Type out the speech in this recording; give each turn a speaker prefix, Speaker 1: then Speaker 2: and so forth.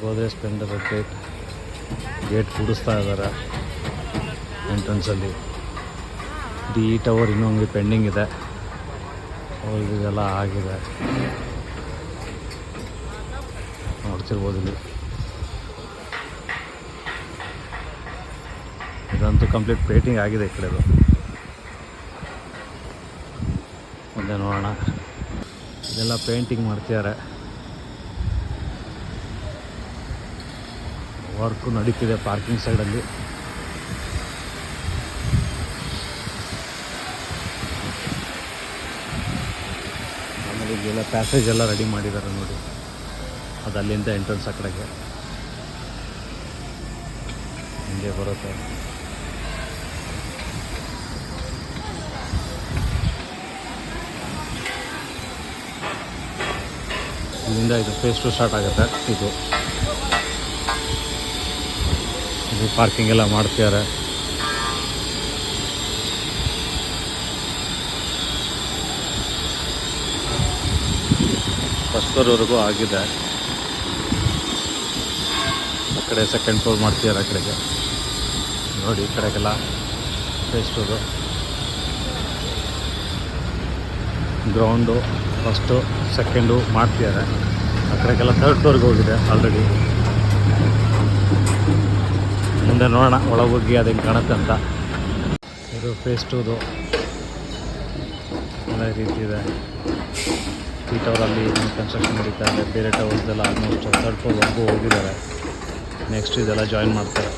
Speaker 1: Godrej Splendor gate ಕೂಡಿಸ್ತಾ ಇದ್ದಾರೆ ಎಂಟ್ರೆನ್ಸಲ್ಲಿ. ಈ tower ಇನ್ನೊಂದು ಪೆಂಡಿಂಗ್ ಇದೆ. ಇದೆಲ್ಲ ಆಗಿದೆ ನೋಡ್ತಿರ್ಬೋದು. ಇಲ್ಲಿ ಇದಂತೂ ಕಂಪ್ಲೀಟ್ ಪೇಂಟಿಂಗ್ ಆಗಿದೆ ಈ ಕಡೆದು. ಮುಂದೆ ನೋಡೋಣ. ಇದೆಲ್ಲ ಪೇಂಟಿಂಗ್ ಮಾಡ್ತಿದ್ದಾರೆ, ವರ್ಕು ನಡೀತಿದೆ ಪಾರ್ಕಿಂಗ್ ಸೈಡಲ್ಲಿ. ಆಮೇಲೆ ಇದೆಲ್ಲ ಪ್ಯಾಸೇಜ್ ಎಲ್ಲ ರೆಡಿ ಮಾಡಿದ್ದಾರೆ ನೋಡಿ. ಅದು ಅಲ್ಲಿಂದ ಎಂಟ್ರೆನ್ಸ್ ಆ ಕಡೆಗೆ ಹಿಂಗೆ ಬರುತ್ತೆ. ಇಲ್ಲಿಂದ ಇದು ಫೇಸ್ 2 ಸ್ಟಾರ್ಟ್ ಆಗುತ್ತೆ. ಇದು ಪಾರ್ಕಿಂಗ್ ಎಲ್ಲ ಮಾಡ್ತಿದ್ದಾರೆ. ಫಸ್ಟ್ ಫ್ಲೋರ್ವರೆಗೂ ಆಗಿದೆ. ಆ ಕಡೆ ಸೆಕೆಂಡ್ ಫ್ಲೋರ್ ಮಾಡ್ತಿದ್ದಾರೆ. ಆ ಕಡೆಗೆ ನೋಡಿ, ಈ ಕಡೆಗೆಲ್ಲ ಫೇಸ್ 2 ಗ್ರೌಂಡು ಫಸ್ಟು ಸೆಕೆಂಡು ಮಾಡ್ತಿದ್ದಾರೆ. ಆ ಕಡೆಗೆಲ್ಲ ಥರ್ಡ್ ಫ್ಲೋರ್ಗೆ ಹೋಗಿದೆ ಆಲ್ರೆಡಿ. ಮುಂದೆ ನೋಡೋಣ ಒಳಗೆ ಹೋಗಿ ಅದೇನು ಕಾಣುತ್ತೆ ಅಂತ. ಇದು ಫೇಸ್ 2 ಒಳ್ಳೆ ರೀತಿ ಇದೆ. ಈ ಟವರಲ್ಲಿ ಕನ್ಸ್ಟ್ರಕ್ಷನ್ ನಡೀತಾ ಇದೆ. ಬೇರೆ ಟವರ್ಸ್ದೆಲ್ಲ ಆಲ್ಮೋಸ್ಟ್ ಥರ್ಡ್ ಫ್ಲೋರ್ವರೆಗೂ ಹೋಗಿದ್ದಾರೆ. ನೆಕ್ಸ್ಟ್ ಇದೆಲ್ಲ ಜಾಯಿನ್ ಮಾಡ್ತಾರೆ.